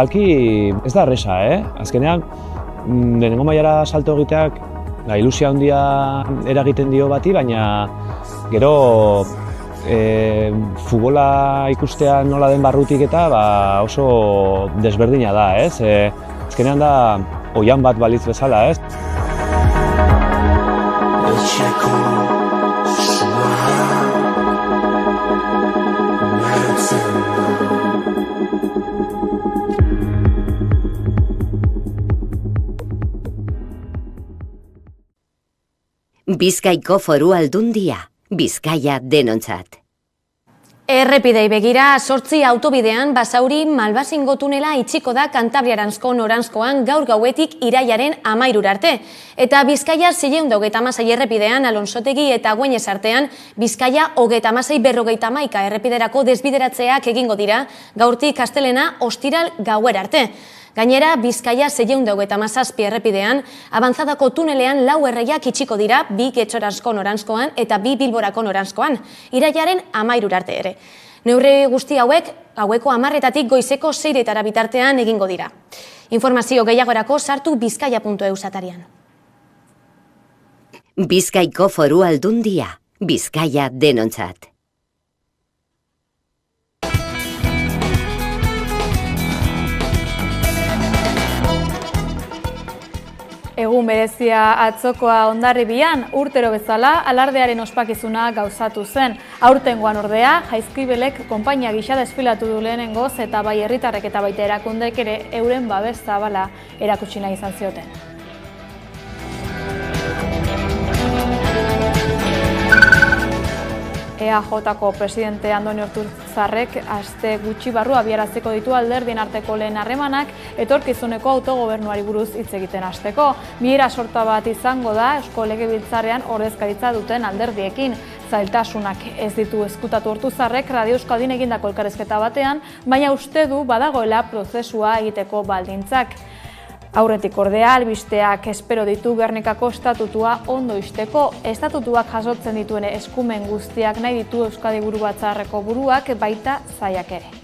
mentalki ez da erresa, Azkenean, lehenengo mailara salto egiteak ilusia handia eragiten dio bati, baina gero futbola ikustea nola den barrutik eta oso desberdina da, Azkenean da oihan bat balitz bezala, Bizkaiko Foru Aldundia, Bizkaia denontzat. Errepidei begira, 8 autobidean Basauri Malbazingo tunela itxiko da Kantabriaranzko noranzkoan gaur gauetik irailaren 13 arte. Eta Bizkaia 626 errepidean Alonsotegi eta Güeñes artean Bizkaia 36-51 errepiderako desbideratzeak egingo dira gaurtik astelena ostiral gauera arte. Gainera, Bizkaia 627 errepidean, Abantzadako tunelean 4 erreiak itxiko dira 2 Getxoranzko noranzkoan eta 2 Bilborako noranzkoan, irailaren 13 arte ere. Neurri guzti hauek, gaueko 10-etatik goizeko 6-etara bitartean egingo dira. Informazio gehiagorako sartu bizkaia.eus atarian. Bizkaiko Foru Aldundia, Bizkaia denontzat. Egun berezia atzokoa Hondarribian, urtero bezala alardearen ospakizuna gauzatu zen. Aurtengoan ordea, Jaizkibelek konpainia gisa desfilatu du lehenengoz eta bai herritarrek eta baita erakundek ere euren babes zabala erakutsi nahi izan zioten. EAJ-ko presidente Andoni Ortuzarrek aste gutxi barru abiaraziko ditu alderdien arteko lehen harremanak etorkizuneko autogobernuari buruz hitz egiten hasteko. Bilera sorta bat izango da Eusko Legebiltzarrean ordezkaritza duten alderdiekin. Zailtasunak ez ditu ezkutatu Ortuzarrek Radio Euskadin egindako elkarrizketa batean, baina uste du badagoela prozesua egiteko baldintzak. Aurretik ordea, albisteak espero ditu Gernikako estatutua ondo ixteko. Estatutuak jasotzen dituen eskumen guztiak nahi ditu Euskadi Burubatzarreko buruak baita zaiak ere.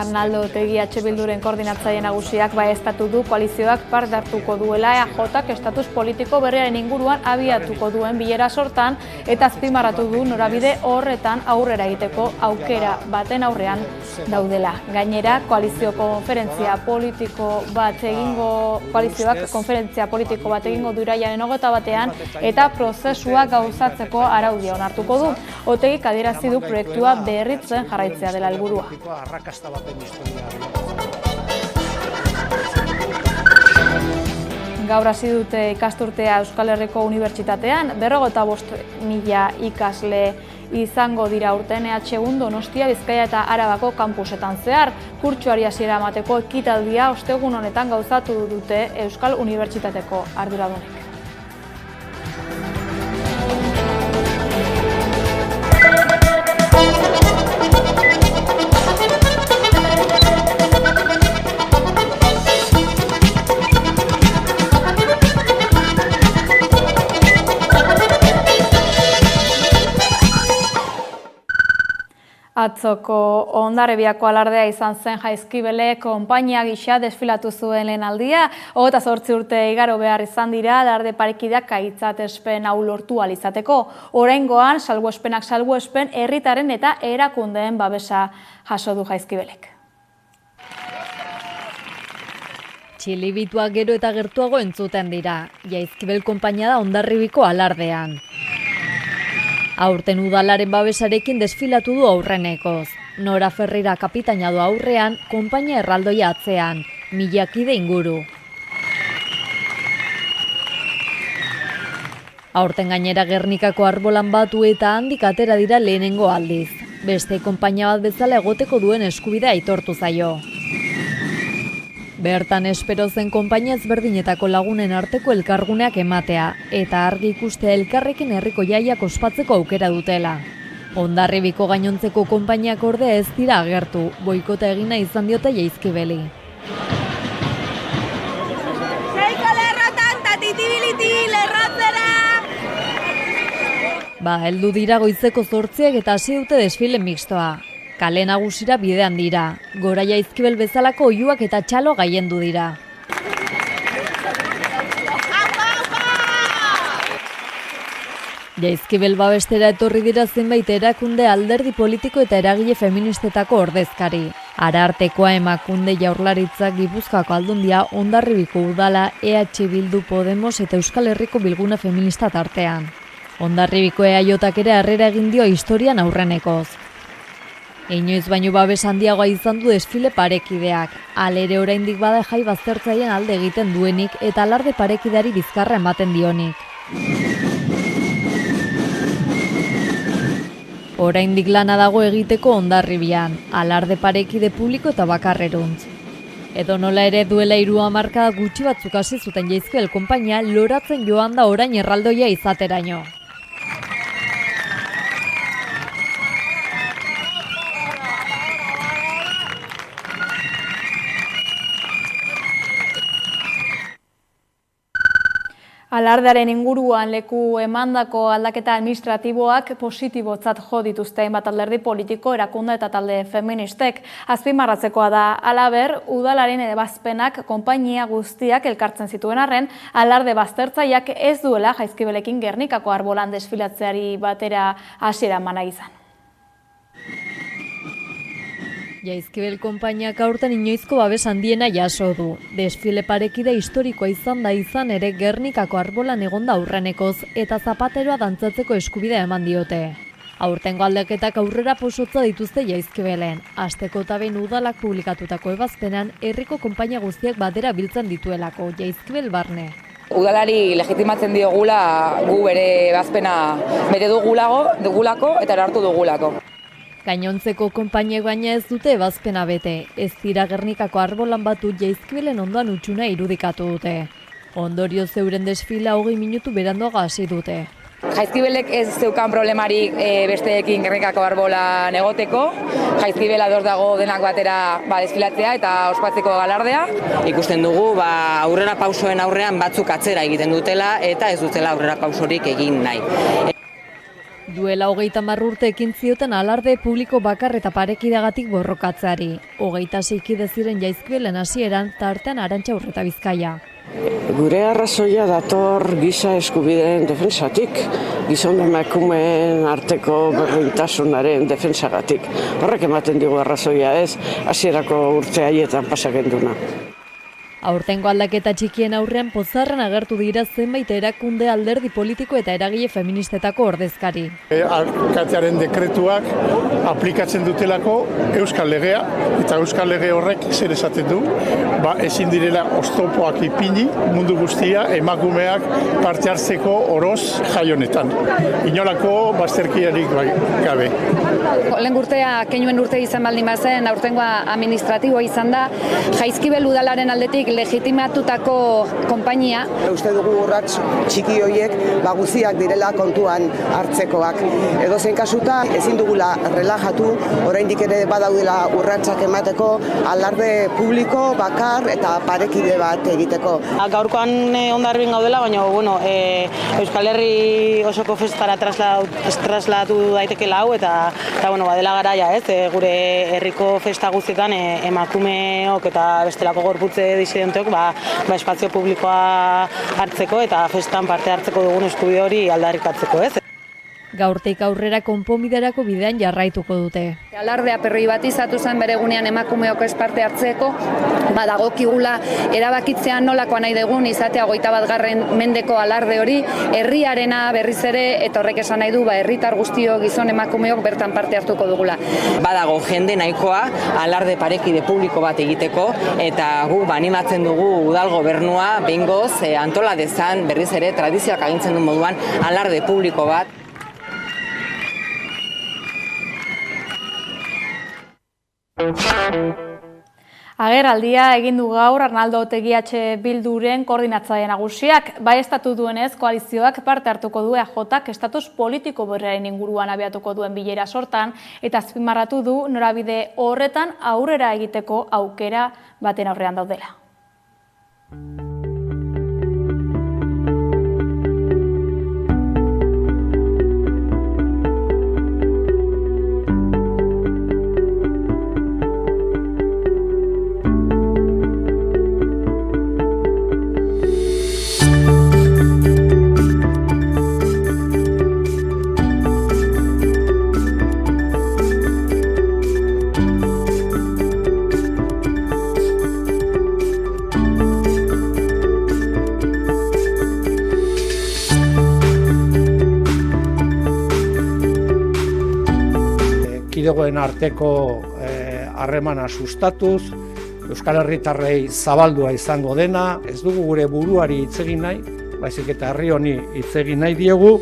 Arnaldo Otegi Bilduren koordinatzaile nagusiak baieztatu du koalizioak parte hartuko duela EAJak estatus politiko berriaren inguruan abiatuko duen bilera sortan eta azpimarratu du norabide horretan aurrera egiteko aukera baten aurrean daudela. Gainera, koalizioak konferentzia politiko bat egingo du irailaren 21 eta prozesua gauzatzeko araudia onartuko du. Otegik adierazi du proiektua berritzen jarraitzea dela helburua. Gaur hasi dute ikasturtea Euskal Herriko Unibertsitatean, 55.000 ikasle izango dira urten EHU Donostia, Bizkaia eta Arabako kampusetan zehar. Kurtsoari hasiera emateko ekitaldia ostegun honetan gauzatu dute Euskal Unibertsitateko arduradunek. Atzoko Hondarribiako alardea izan zen Jaizkibele konpainia gisa desfilatu zuen lehenaldia. 28 urte igaro behar izan dira alarde parekideak aitzatespen hau lortu ahal izateko. Oraingoan salbuespenak salbuespen herritaren eta erakundeen babesa jaso du Jaizkibelek. Txilibituak gero eta gertuago entzuten dira. Jaizkibel konpainia da Hondarribiko alardean. Aurten udalaren babesarekin desfilatu du aurrenekoz. Nora Ferreira kapitaina du aurrean, konpainia erraldoia atzean, 1000 kide inguru. Aurten gainera Gernikako arbolan batu eta handik atera dira lehenengo aldiz. Beste konpainia bat bezala egoteko duen eskubidea aitortu zaio. Bertan espero zen konpainia ezberdinetako lagunen arteko elkarguneak ematea, eta argi ikustea elkarrekin herriko jaiak ospatzeko aukera dutela. Hondarribiko gainontzeko konpainiak ordea ez dira agertu, boikota egina izan diote Jaizkibeli. heldu dira goizeko 8 eta hasi dute desfile mixtoa. Kale nagusira bidean dira. Gora Jaizkibel bezalako oihuak eta txalo gailendu dira. Jaizkibel babestera etorri dira zenbait erakunde, alderdi politiko eta eragile feministetako ordezkari. Arartekoa, Emakunde, Jaurlaritzak, Gipuzkoako Aldundia, Hondarribiko Udala, EH Bildu, Podemos eta Euskal Herriko Bilgune Feminista tartean. Hondarribiko EAJak ere harrera egin dio historian aurrenekoz. Inoiz baino babes handiagoa izan du desfile parekideak. Halere oraindik bada jai baztertzaileen alde egiten duenik eta alarde parekideari bizkarra ematen dionik. Oraindik lana dago egiteko Hondarribian, alarde parekide publiko eta bakarreruntz. Edonola ere duela 3 hamarkada gutxi batzuk hasi zuten Jaizkibel konpainia loratzen joan da orain erraldoia izateraino. Alardearen inguruan leku emandako aldaketa administratiboak positibotzat jo dituzte hainbat alderdi politiko, erakunde eta talde feministek. Azpimarratzekoa da, halaber, udalaren ebazpenak konpainia guztiak elkartzen zituen arren, alarde baztertzaileak ez duela Jaizkibelekin Gernikako arbolan desfilatzeari batera hasiera eman nahi izan. Jaizkibel konpainiak aurten inoizko babes handiena jaso du. Desfile parekide historikoa izan ere Gernikako arbolan egonda aurrenekoz eta zapateroa dantzatzeko eskubidea eman diote. Aurtengo aldaketak aurrera posotza dituzte Jaizkibelen. Asteko eta behin udalak publikatutako ebazpenan herriko konpainia guztiak batera biltzen dituelako Jaizkibel barne. Udalari legitimatzen diogula gu bere ebazpena bere dugulako eta erartu dugulako. Gainontzeko konpainiek baina ez dute ebazpena bete, ez dira Gernikako arbolan batu Jaizkibelen ondoan utxuna irudikatu dute. Ondorioz euren desfila 20 minutu beranduago hasi dute. Jaizkibelek ez zeukan problemarik besteekin Gernikako arbolan egoteko. Jaizkibel ados dago denak batera desfilatzea eta ospatzeko galardea. Ikusten dugu aurrera pausoen aurrean batzuk atzera egiten dutela eta ez dutela aurrera pausorik egin nahi. Duela 30 urte ekin zioten alarde publiko bakar eta parekidagatik borrokatzeari. 26 kide ziren Jaizkibelen hasieran, tartean Arantxa Urreta Bizkaia. Gure arrazoia dator giza eskubideen defensatik, gizon emakumeen arteko berdintasunaren defensagatik. Horrek ematen digu arrazoia ez, hasierako urte haietan pasagenduna. Aurtengo aldaketa txikien aurrean pozarren agertu dira zenbait erakunde, alderdi politiko eta eragile feministetako ordezkari. Alkatearen dekretuak aplikatzen dutelako Euskal Legea, eta Euskal Lege horrek zer esaten du, ezin direla oztopoak ipini mundu guztia emakumeak parte hartzeko oroz jai honetan. Inolako bazterkiarik gabe. Lehen urtea, keinuen urte izan baldin bazen, aurtengoa administratiboa izan da, Jaizkibel udalaren aldetik legitimatutako konpainia. Uste dugu urrats txiki horiek guztiak direla kontuan hartzekoak. Edozein kasuta ezin dugula relajatu, oraindik ere badaudela urratsak emateko alarde publiko bakar eta parekide bat egiteko. Gaurkoan Hondarribin gaudela, baina Euskal Herri osoko festara trasladatu daitekeela hau eta badela garaia, gure herriko festa guztietan emakumeok eta bestelako gorputze disidenteok espazio publikoa hartzeko eta festan parte hartzeko dugun eskubide hori aldarrikatzeko, ez? Gaurtik aurrera konponbiderako bidean jarraituko dute. Alardea pribatizatu zen bere egunean emakumeok ez parte hartzeko, dagokigula erabakitzea nolakoa nahi dugun izatea 21. mendeko alarde hori, herriarena berriz ere eta horrek esan nahi du herritar guztio gizon emakumeok bertan parte hartuko dugula. Badago jende nahikoa alarde parekide publiko bat egiteko eta gu animatzen dugu udal gobernua behingoz antola dezan berriz ere tradizioak agintzen duen moduan alarde publiko bat. Agerraldia egin du gaur Arnaldo Otegi Bilduren koordinatzaile nagusiak. Baieztatu duenez, koalizioak parte hartuko du EAJak estatus politiko berriaren inguruan abiatuko duen bilera sortan eta azpimarratu du norabide horretan aurrera egiteko aukera baten aurrean daudela. erkidegoen arteko harremana sustatuz, Euskal Herritarrei zabaldua izango dena, ez dugu gure buruari hitz egin nahi, baizik eta herri honi hitz egin nahi diegu,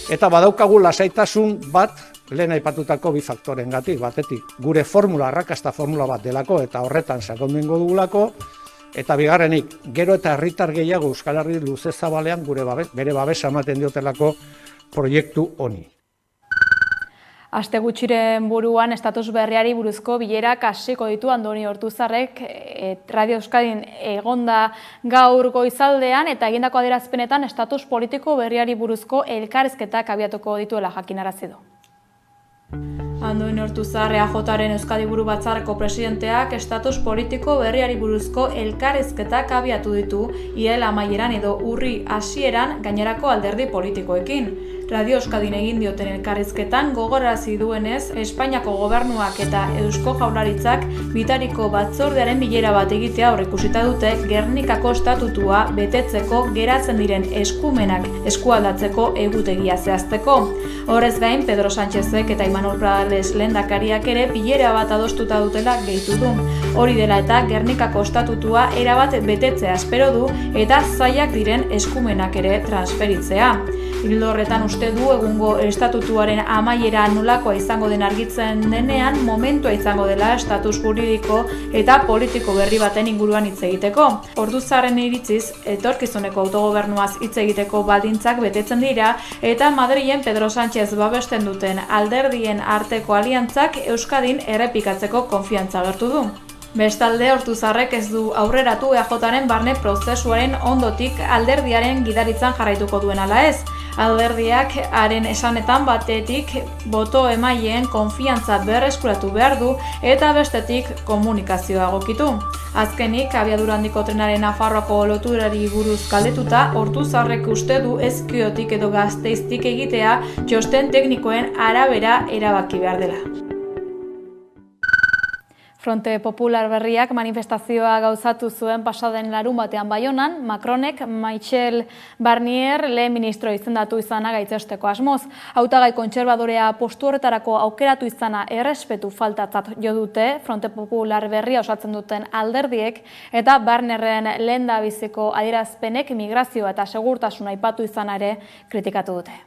eta badaukagu lasaitasun bat lehen aipatutako bi faktorengatik, batetik gure formula, arrakasta formula bat delako eta horretan sakonduko dugulako, eta bigarrenik, gero eta herritar gehiago Euskal Herri luze zabalean bere babesa ematen diotelako proiektu honi. Aste gutxiren buruan estatus berriari buruzko bilerak hasiko ditu Andoni Ortuzarrek Radio Euskadin egonda gaur goizaldean eta egindako adierazpenetan estatus politiko berriari buruzko elkarrizketak abiatuko dituela jakinarazi du. Andoni Ortuzar EAJaren Euskadi Buru Batzarreko presidenteak estatus politiko berriari buruzko elkarrizketak abiatu ditu iel amaieran edo urri hasieran gainerako alderdi politikoekin. Radio Euskadin egin dioten elkarrizketan gogorarazi duenez, Espainiako gobernuak eta Eusko Jaurlaritzak bitariko batzordearen bilera bat egitea aurreikusita dute Gernikako estatutua betetzeko geratzen diren eskumenak eskualdatzeko egutegia zehazteko. Horrez gain, Pedro Sánchezek eta Imanol Pradales lehendakariak ere bilera bat adostuta dutela gehitu du. Hori dela eta Gernikako estatutua erabat betetzea espero du eta zailak diren eskumenak ere transferitzea. Ildo horretan uste du egungo estatutuaren amaiera nolakoa izango den argitzen denean momentua izango dela estatus juridiko eta politiko berri baten inguruan hitz egiteko. Ortuzarren iritziz, etorkizuneko autogobernuaz hitz egiteko baldintzak betetzen dira eta Madrilen Pedro Sánchez babesten duten alderdien arteko aliantzak Euskadin errepikatzeko konfiantza agertu du. Bestalde, Ortuzarrek ez du aurreratu EAJaren barne prozesuaren ondotik alderdiaren gidaritzan jarraituko duen ala ez. Alderdiak haren esanetan batetik boto emaileen konfiantza berreskuratu behar du eta bestetik komunikazioa egokitu. Azkenik, abiadura handiko trenaren Nafarroako loturari buruz galdetuta, Ortuzarrek uste du Ezkiotik edo Gasteiztik egitea txosten teknikoen arabera erabaki behar dela. Fronte Popular berriak manifestazioa gauzatu zuen pasaden larunbatean Baionan, Macronek Michel Barnier lehen ministro izendatu izana gaitzesteko asmoz. Hautagai kontserbadorea postu horretarako aukeratu izana errespetu faltatzat jo dute Fronte Popular berria osatzen duten alderdiek eta Barnierren lehendabiziko adierazpenek migrazioa eta segurtasuna aipatu izana ere kritikatu dute.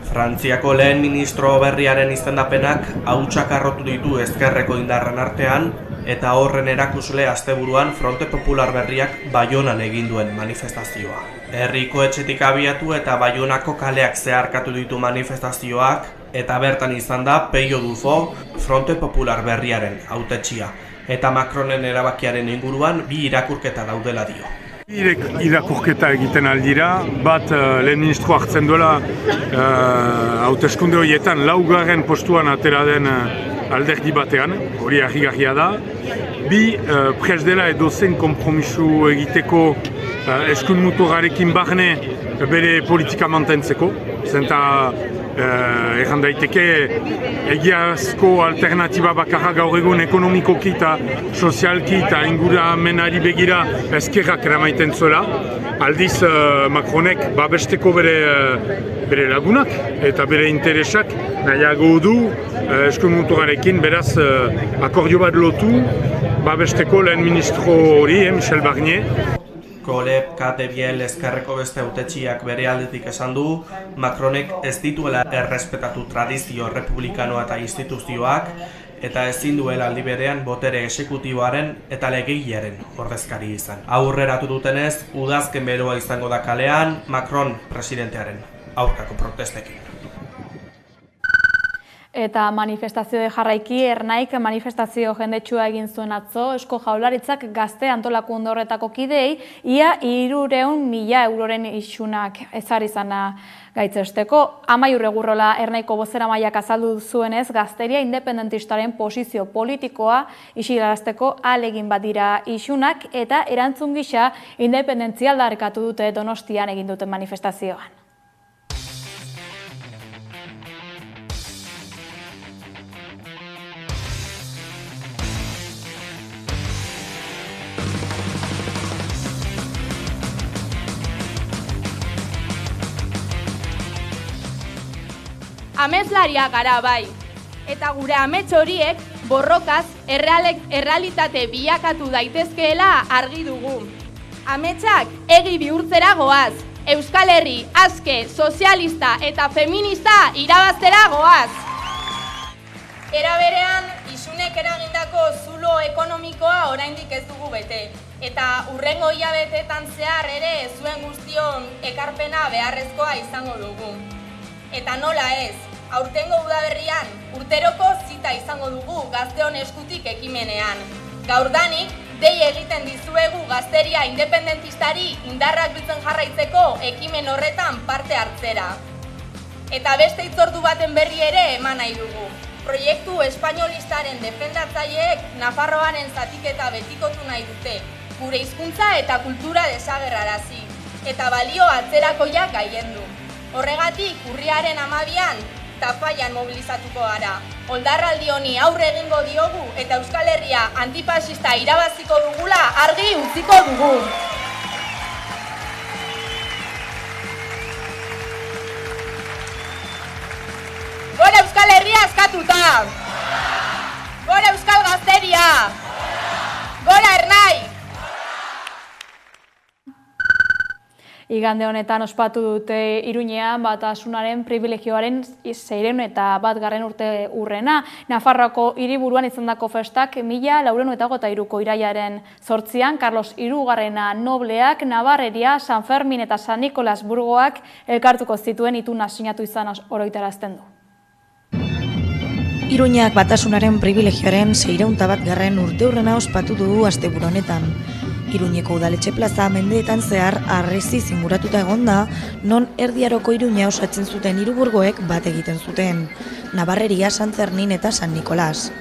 Frantziako lehen ministro berriaren izendapenak hautsak arrotu ditu ezkerreko indarren artean eta horren erakusle asteburuan Fronte Popular berriak Baionan egin duen manifestazioa. Herriko etxetik abiatu eta Baionako kaleak zeharkatu ditu manifestazioak eta bertan izan da Peio Dufo Fronte Popular berriaren hautetsia eta Macronen erabakiaren inguruan bi irakurketa daudela dio. Irakurketa egiten aldira, bat lehen ministro hartzen duela hauteskunde horietan laugarren postuan atera den alderdi batean, hori harrigarria da. Bi, prest dela edozen konpromisu egiteko eskun muturrarekin barne bere politika mantentzeko. Zenta erran daiteke egiazko alternatiba bakarra gaur egun ekonomikoki eta sozialki eta inguramenari begira ezkerrak eramaiten zuela. Aldiz Macronek babesteko bere lagunak eta bere interesak nahiago du eskun muturrarekin beraz akordio bat lotu babesteko lehen ministro hori, Michel Barnier. Koleb Katebiel ezkerreko beste hautetsiak bere aldetik esan du, Macronek ez dituela errespetatu tradizio republikanoa eta instituzioak, eta ezin duela aldi berean botere esekutiboaren eta legegiaren ordezkari izan. Aurreratu dutenez, udazken beroa izango da kalean, Macron presidentearen aurkako protestekin. Eta manifestazio jarraiki, Ernaik manifestazio jendetsua egin zuen atzo, Eusko Jaurlaritzak gazte antolakunde horretako kideei, ia 300.000 euroren isunak ezarri izana gaitzesteko. Amaiur Egurrola Ernaiko bozeramaileak azaldu zuenez, gazteria independentistaren posizio politikoa isilarazteko ahalegin bat dira isunak eta erantzun gisa independentzia aldarrikatu dute Donostian egin duten manifestazioan. Ameslaria gara bai, eta gure amets horiek borrokaz errealitate bilakatu daitezkeela argi dugu. Ametsak egi bihurtzera goaz, Euskal Herri aske, sozialista eta feminista irabaztera goaz. Era berean, isunek eragindako zulo ekonomikoa oraindik ez dugu bete, eta hurrengo hilabeteetan zehar ere zuen guztion ekarpena beharrezkoa izango dugu. Eta nola ez, aurtengo udaberrian urteroko zita izango dugu gazteon eskutik ekimenean. Gaurdanik, dei egiten dizuegu gazteria independentistari indarrak biltzen jarraitzeko ekimen horretan parte hartzera. Eta beste hitzordu baten berri ere eman nahi dugu. Proiektu espainolistaren defendatzaileek Nafarroaren zatiketa betikotu nahi dute, gure hizkuntza eta kultura desagerrarazi, eta balio atzerakoiak gailendu. Horregatik, urriaren 12an, Tafallan mobilizatuko gara. Oldarraldi honi aurre egingo diogu eta Euskal Herria antifasista irabaziko dugula argi utziko dugu. Gora Euskal Herria askatuta! Gora Euskal Gazteria! Gora Ernai! Igande honetan ospatu dute Iruñean Batasunaren pribilegioaren 601 urte urrena. Nafarroako hiriburuan izandako festak 1423ko irailaren 8an Carlos Hirugarrena nobleak Nabarreria, San Fermin eta San Nikolas burgoak elkartuko zituen ituna sinatu izan oroitarazten du. Iruñak Batasunaren pribilegioaren 601 urte urrena ospatu du asteburu honetan. Iruñeko udaletxe plaza mendeetan zehar harresiz inguratuta egonda, non Erdiaroko Iruña osatzen zuten hiruburgoek bat egiten zuten, Nabarreria, San Fermin eta San Nikolas.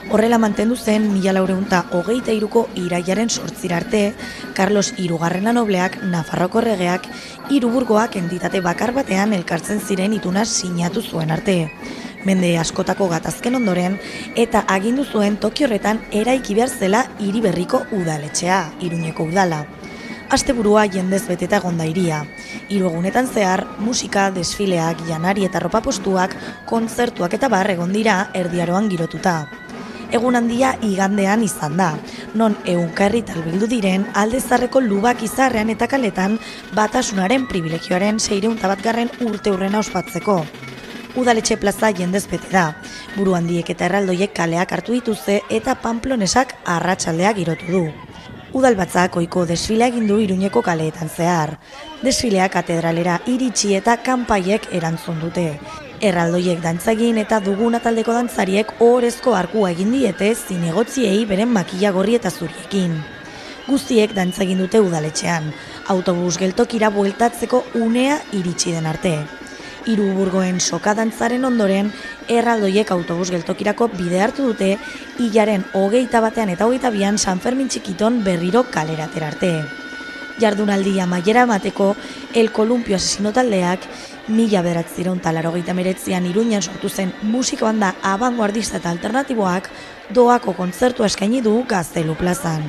Horrela mantendu zen 1423ko irailaren 8 arte, Carlos Hirugarrena nobleak, Nafarroko erregeak, hiruburgoak entitate bakar batean elkartzen ziren ituna sinatu zuen arte. Mende askotako gatazken ondoren, eta agindu zuen toki horretan eraiki behar zela hiri berriko udaletxea, Iruñeko udala. Asteburua jendez beteta egonda hiria. 3 egunetan zehar, musika, desfileak, janari eta ropa postuak, kontzertuak eta bar egon dira Erdiaroan girotuta. Egun handia igandean izan da, non ehunka herritar bildu diren Aldezarreko Lubak izarrean eta kaletan Batasunaren pribilegioaren 601 urte urrena ospatzeko. Udaletxe plaza jendez bete da. Buru handiek eta erraldoiek kaleak hartu dituzte eta Pamplonesak arratsaldea girotu du. Udalbatzak ohiko desfilea egin du Iruñeko kaleetan zehar. Desfilea katedralera iritsi eta kanpaiek erantzun dute. Erraldoiek dantza egin eta Duguna taldeko dantzariek ohorezko arkua egin diete zinegotziei beren makila gorri eta zuriekin. Guztiek dantza egin dute udaletxean, autobus geltokira bueltatzeko unea iritsi den arte. Hiruburgoen soka dantzaren ondoren, erraldoiek autobus geltokirako bide hartu dute, hilaren 21 eta 22an San Fermin txikiton berriro kaleratera arte. Jardunaldia amaiera emateko, El Kolumpio asesino taldeak 1989an Iruñan sortu zen musika banda abanguardista eta alternatiboak doako kontzertua eskaini du Gaztelu plazan.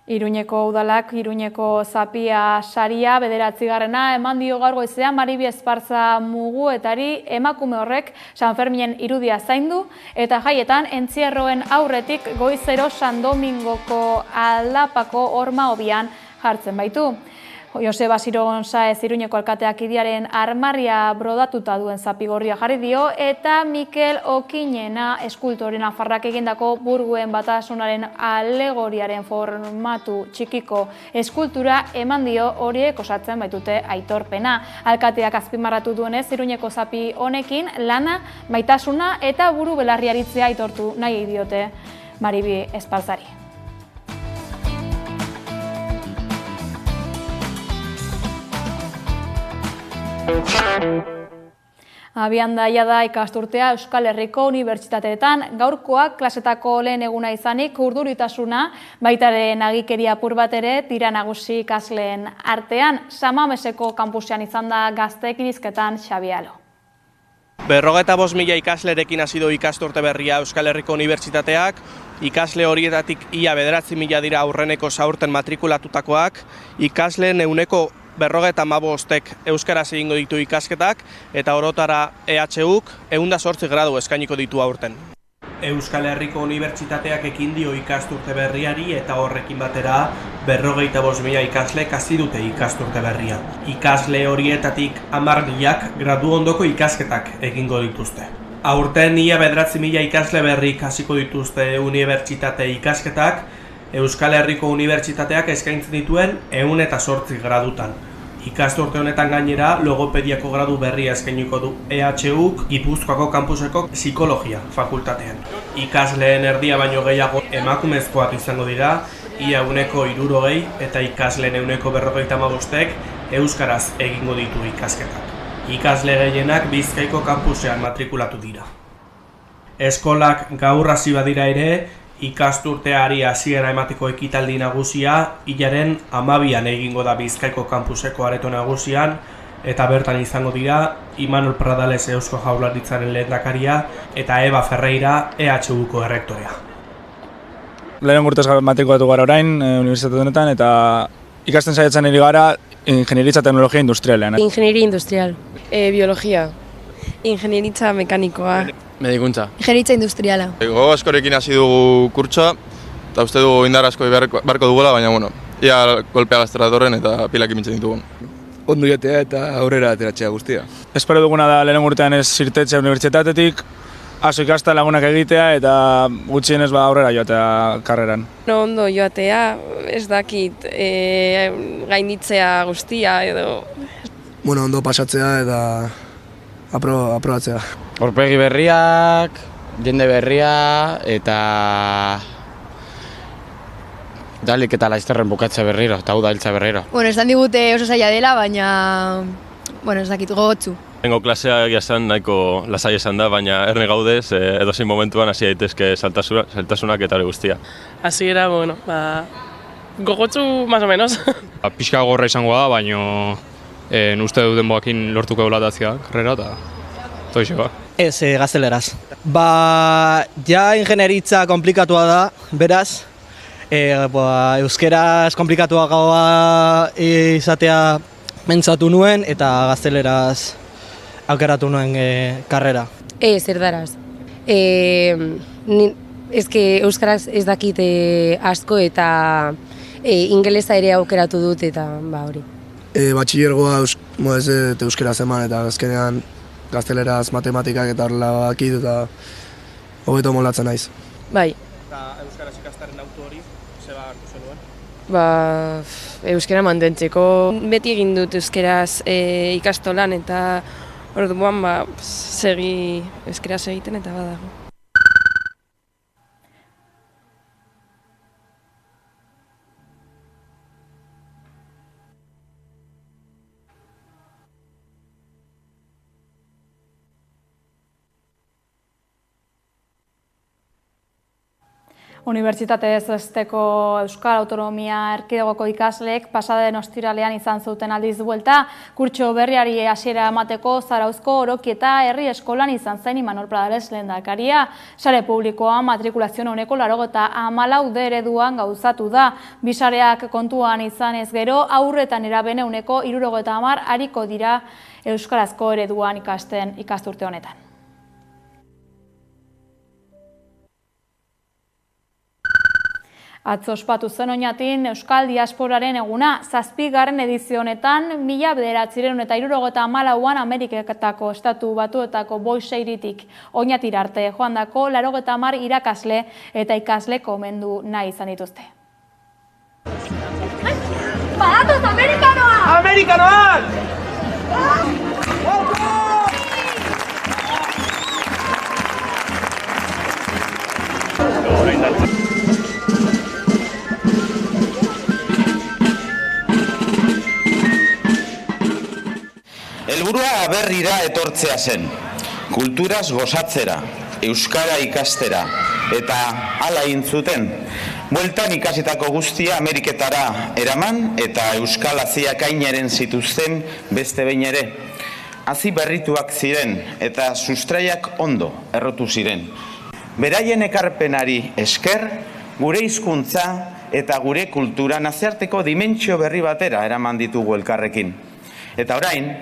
Iruñeko udalak, Iruñeko zapia saria, 9. eman dio gaur goizean Maribi Esparza Muguetari emakume horrek San Ferminen irudia zaindu eta jaietan entzierroen aurretik goizero San Domingoko aldapako horma hobian jartzen baitu. Joseba Siro Gonzaez Iruñeko alkateak idiaren armarria brodatuta duen zapigorria jarri dio eta Mikel Okinena eskultoren Nafarrak egindako burguen batasunaren alegoriaren formatu txikiko eskultura eman dio horiek osatzen baitute aitorpena. Alkateak azpimarratu duenez Iruñeko zapi honekin lana, maitasuna eta buru belarriaritzea aitortu nahi diote Maribi Esparzari. Abian da ikasturtea Euskal Herriko unibertsitateetan gaurkoak klasetako lehen eguna izanik urduritasuna, baitaren agikeria apur bat ere tira nagusi ikasleen artean. Samameseko kampusean izan da gazteekin hizketan Xabialo. 55.000 ikaslerekin hasi du ikasturte berria Euskal Herriko Unibertsitateak, ikasle horietatik ia 9.000 dira aurreneko zaurten matrikulatutakoak, ikasleen 45ek euskaraz egingo ditu ikasketak eta orotara EHUk 108 gradu eskainiko ditu aurten. Euskal Herriko Unibertsitateak ekin dio ikasturte berriari eta horrekin batera 45.000 ikaslek hasi dute ikasturte berria. Ikasle horietatik 10.000ak gradu ondoko ikasketak egingo dituzte. Aurten ia 9.000 ikasle berrik hasiko dituzte unibertsitate ikasketak, Euskal Herriko Unibertsitateak eskaintzen dituen 108 gradutan. Ikasturte honetan gainera logopediako gradu berria eskainiko du EHUk Gipuzkoako kampuseko psikologia fakultatean. Ikasleen erdia baino gehiago emakumezkoak izango dira, ia 60% eta ikasleen 45%ek euskaraz egingo ditu ikasketak. Ikasle gehienak Bizkaiko kampusean matrikulatu dira. Eskolak gaur hasi badira ere, ikasturteari hasiera emateko ekitaldi nagusia hilaren 12an egingo da Bizkaiko kampuseko areto nagusian eta bertan izango dira Imanol Pradales Eusko Jaurlaritzaren lehendakaria eta Eva Ferreira EHUko errektorea. Lehen urtez matrikulatu gara orain unibertsitate honetan eta ikasten saiatzen ari gara ingenieritza teknologia industrialean. Ingenieria industrial, biologia, ingenieritza mekanikoa. Medikuntza. Ingenieritza industriala. Gogo askorekin hasi dugu kurtsoa, eta uste dugu indar asko beharko dugula, baina ia golpea gaztera datorren eta pilak imintzen ditugun. Ondo jatea eta aurrera ateratzea guztia. Espero duguna da lehen urtean ez irtetzea unibertsitatetik, aso ikasta lagunak egitea eta gutxienez aurrera joatea karreran. Ondo joatea, ez dakit, gainditzea guztia edo... Ondo pasatzea eta aprobatzea. Aurpegi berriak, jende berria eta dalik eta laizterren bukatzea berriro, eta hau da hiltza berriro. Esan digute oso zaila dela, baina, ez dakit, gogotsu. Lehengo klaseak jasan nahiko lasai esan da, baina erne gaudez, edozein momentuan hasi daitezke zailtasunak eta hori guztia. Hasiera, gogotsu más o menos. Pixka gorra izango da, baina uste duten boakin lortuko egulatazia karrera eta toixeko. Ez, gazteleraz. Ja ingenieritza komplikatua da, beraz, euskeraz komplikatuagoa izatea mentzatu nuen eta gazteleraz aukeratu nuen karrera. Ez, erdaraz. Euskaraz ez dakit asko eta ingelesa ere aukeratu dut eta hori. Batxillergoa euskeraz eman eta azkenean gazteleraz matematikak eta horrela bakit eta hobeto molatzen naiz. Bai. Eta euskaraz ikastaren auto hori, zeba hartu zenuen? Euskara mantentzeko. Beti egin dut euskaraz ikastolan eta orduan segi euskaraz egiten eta badago. Unibertsitatez besteko Euskal Autonomia Erkidegoko ikasleek pasaden ostiralean izan zuten aldiz buelta, kurtso berriari hasiera emateko Zarauzko Orokieta herri eskolan izan zen Imanol Pradales lehendakaria. Sare publikoa matrikulazio oneko 94 ereduan gauzatu da. Bisareak kontuan izan ez gero, aurretan erabene uneko 70 ariko dira euskarazko ereduan ikasten ikasturte honetan. Atzo ospatu zen Oñatin Euskal Diasporaren eguna, 7. edizio honetan, 1974an Ameriketako Estatu Batuetako Boise hiritik Oñatira arte joandako 90 irakasle eta ikasle komendu nahi izan dituzte. ¡Baratos amerikanoak! ¡Amerikanoak! Helburua berrira etortzea zen, kulturaz gozatzera, euskara ikastera, eta hala egin zuten. Bueltan ikasitako guztia Ameriketara eraman eta euskal haziak ainaren zituzten beste behin ere. Hazi berrituak ziren eta sustraiak ondo errotu ziren. Beraien ekarpenari esker, gure hizkuntza eta gure kultura nazioarteko dimentsio berri batera eraman ditugu elkarrekin. Eta orain,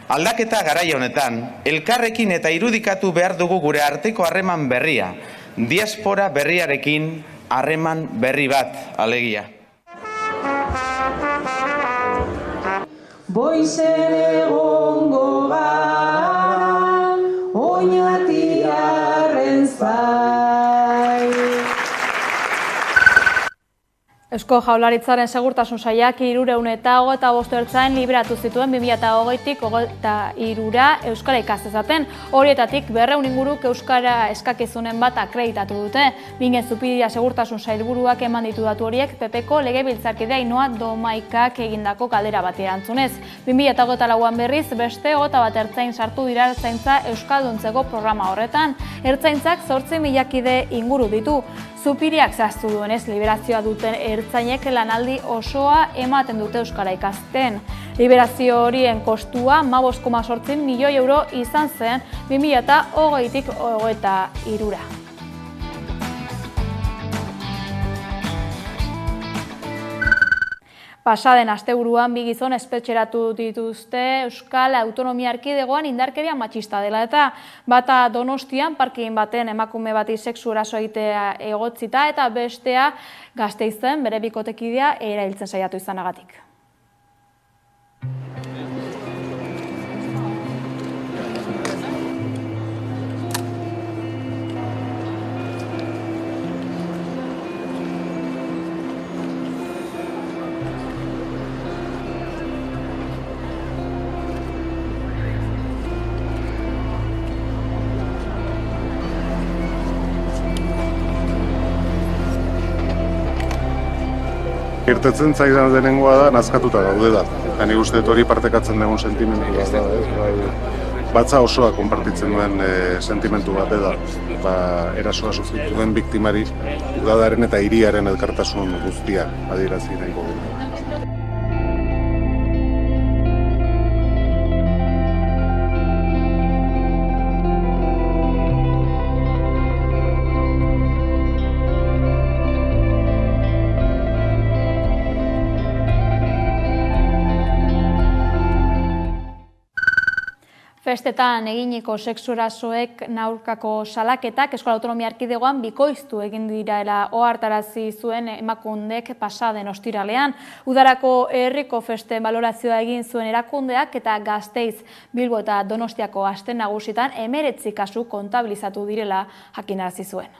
aldaketa garaia honetan, elkarrekin eta irudikatu behar dugu gure arteko harreman berria, diaspora berriarekin harreman berri bat, alegia. Boizen egongo gara, oinatiarren zai. Eusko Jaurlaritzaren segurtasun sailak 325 ertzain liberatu zituen 2020tik 2023 euskara ikas dezaten. Horietatik 200 inguruk euskara eskakizunen bat akreditatu dute. Bingen Zupiria segurtasun sailburuak eman ditu datu horiek PPko legebiltzarkidea Ainhoa Domaikak egindako galdera bati erantzunez. 2024an berriz beste 21 ertzain sartu dira ertzaintza euskalduntzeko programa horretan. Ertzaintzak 8.000 kide inguru ditu. Zupiriak zehaztu duenez, liberazioa duten ertzainek lanaldi osoa ematen dute euskara ikasten. Liberazio horien kostua 15,8 milioi euro izan zen 2020tik 2023. Pasaden asteburuan 2 gizon espetxeratu dituzte Euskal Autonomia Erkidegoan indarkeria matxista dela eta bata Donostian parkin baten emakume bati sexu eraso egitea egotzita eta bestea Gasteizen bere bikotekidea erailtzen saiatu izanagatik. Irtetzen zaidan denengoa da, nazkatuta gaude da. Nik uste hori partekatzen dugun sentimentu bat da. Batza osoa konpartitzen duen sentimentu bat da. Erasoa sufritu duen biktimari, udadaren eta hiriaren elkartasun guztia adierazi nahiko dugu. Festetan eginiko sexu erasoek aurkako salaketak Euskal Autonomia Erkidegoan bikoiztu egin direla ohartarazi zuen emakundek pasaden ostiralean. Udarako herriko feste balorazioa egin zuen erakundeak eta Gasteiz, Bilbo eta Donostiako aste nagusitan 19 kasu kontabilizatu direla jakinarazi zuen.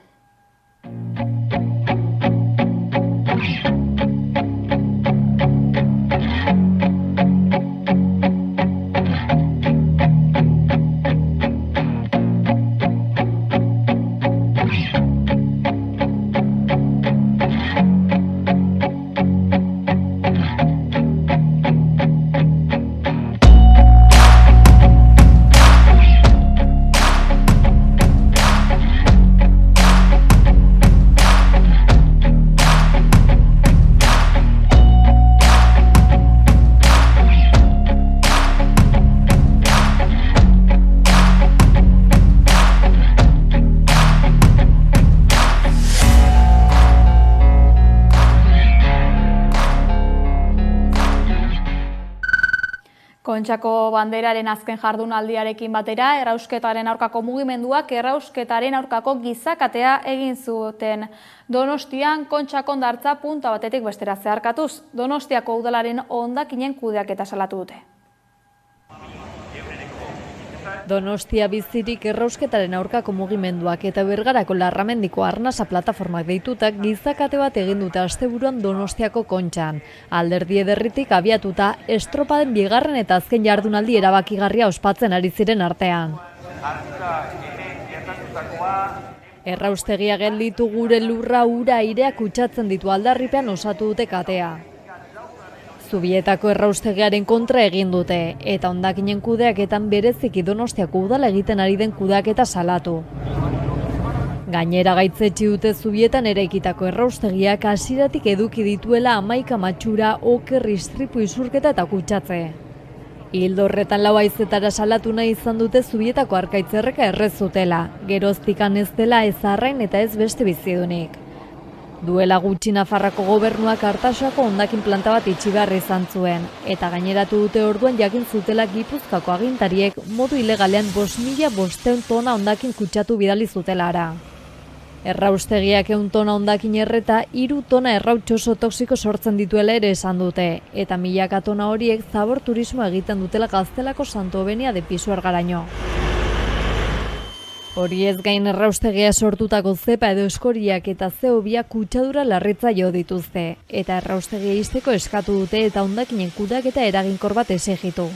Kontxako banderaren azken jardunaldiarekin batera, errausketaren aurkako mugimenduak errausketaren aurkako gizakatea egin zuten. Donostian Kontxako hondartza punta batetik bestera zeharkatuz. Donostiako udalaren hondakinen kudeaketa salatu dute. Donostia bizirik errausketaren aurkako mugimenduak eta Bergarako Larramendiko Arnasa plataformak deitutak gizakate bat egin dute asteburuan Donostiako Kontxan. Alderdi ederritik abiatuta estropaden bigarren eta azken jardunaldi erabakigarria ospatzen ari ziren artean. Erraustegia gelditu gure lurra ura airea kutsatzen ditu aldarripean osatu dute katea. Zubietako erraustegiaren kontra egin dute, eta hondakinen kudeaketan bereziki Donostiako udala egiten ari den kudeaketa salatu. Gainera gaitzetsi dute Zubietan eraikitako erraustegiak hasieratik eduki dituela 11 matxura, oker, istripu, isurketa eta kutsatze. Ildo horretan 4 haizetara salatu nahi izan dute Zubietako arkaitzerreka errez zutela, geroztikan ez dela ez arrain eta ez beste bizidunik. Duela gutxi Nafarrako gobernuak Artasako hondakin planta bat itxi behar izan zuen, eta gaineratu dute orduan jakin zutela Gipuzkoako agintariek modu ilegalean 5.500 tona hondakin kutsatu bidali zutelara. Erraustegiak 100 tona hondakin erreta 3 tona errautso oso toxiko sortzen dituela ere esan dute, eta milaka tona horiek zabor turismoa egiten dutela Gaztelako Santo Benia de Pisuergaraino. Hori ez gain erraustegia sortutako zepa edo eskoriak eta zehobiak kutsadura larritza jo dituzte, eta erraustegia izteko eskatu dute eta hondakinen kudeaketa eraginkor bat exijitu.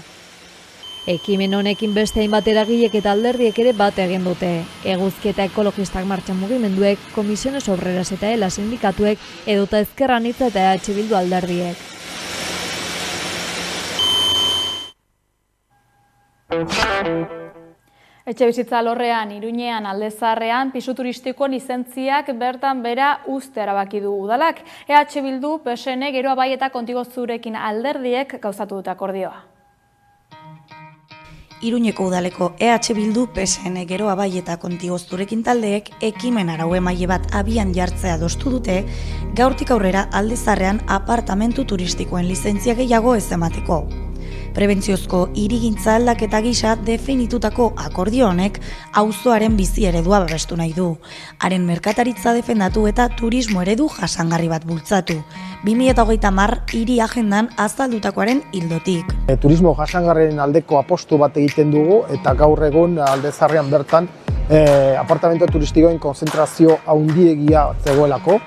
Ekimen honekin beste hainbat eragilek eta alderdiek ere bat egin dute. Eguzki eta ekologistak martxan mugimenduek, Komisiones Obreras eta ELA sindikatuek, edota Ezker Anitza eta EH Bildu alderdiek. Etxebizitza alorrean, Iruñean, Alde Zaharrean, pisu turistikoen lizentziak bertan bera uzte erabaki du udalak. EH Bildu, PSN, Geroa Bai eta Kontigozurekin alderdiek gauzatu dute akordioa. Iruñeko udaleko EH Bildu, PSN, Geroa Bai eta Kontigozurekin taldeek ekimen arau emaile bat abian jartzea adostu dute, gaurtik aurrera Alde Zaharrean apartamentu turistikoen lizentzia gehiago ez emateko. Prebentziozko hirigintza aldaketa gisa definitutako akordio honek auzoaren bizi eredua babestu nahi du. Haren merkataritza defendatu eta turismo eredu jasangarri bat bultzatu. 2030 hiri agendan azaldutakoaren ildotik. Turismo jasangarrien aldeko apostu bat egiten dugu eta gaur egun Alde Zaharrean bertan apartamento turistikoen konzentrazio handiegia zegoelako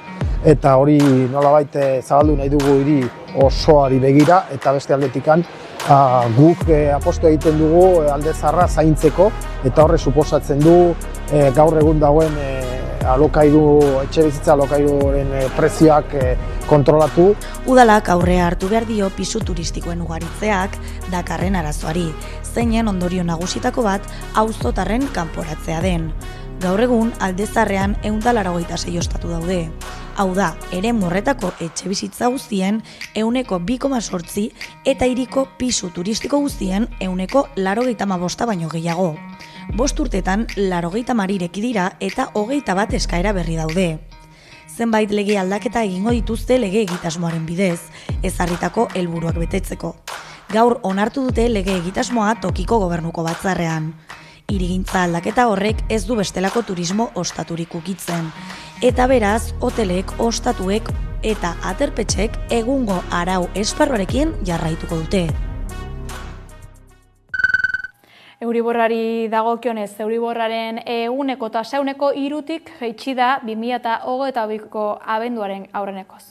eta hori nolabait zabaldu nahi dugu hiri osoari begira eta beste aldetikan guk apostu egiten dugu Alde Zaharra zaintzeko eta horre suposatzen du gaur egun dagoen etxebizitza alokairuaren prezioak kontrolatu. Udalak aurrea hartu behar dio pisu turistikoen ugaritzeak dakarren arazoari, zeinen ondorio nagusitako bat auzotarren kanporatzea den. Gaur egun Alde Zaharrean 186 ostatu daude. Hau da, eremu horretako etxebizitza guztien 2,8 eta hiriko pisu turistiko guztien 85 baino gehiago. 5 urtetan 80 ireki dira eta 21 eskaera berri daude. Zenbait lege aldaketa egingo dituzte lege egitasmoaren bidez, ezarritako helburuak betetzeko. Gaur onartu dute lege egitasmoa tokiko gobernuko batzarrean. Hirigintza aldaketa horrek ez du bestelako turismo ostaturik ukitzen. Eta beraz, hotelek, ostatuek eta aterpetxek egungo arau esparruarekin jarraituko dute. Euriborrari dagokionez, Euriborraren eguneko eta sauneko 3tik jaitsi da 2022ko abenduaren aurrenekoz.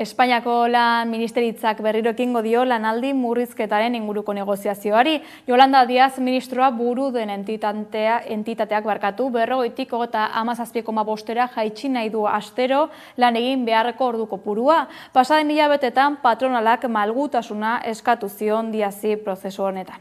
Espainiako lan ministeritzak berriro ekingo dio lanaldi murrizketaren inguruko negoziazioari. Yolanda Díaz ministroa buru den entitateak 40-tik 57,5 jaitsi nahi du astero lan egin beharreko ordu kopurua. Pasaden hilabetetan patronalak malgutasuna eskatu zion Díazi prozesu honetan.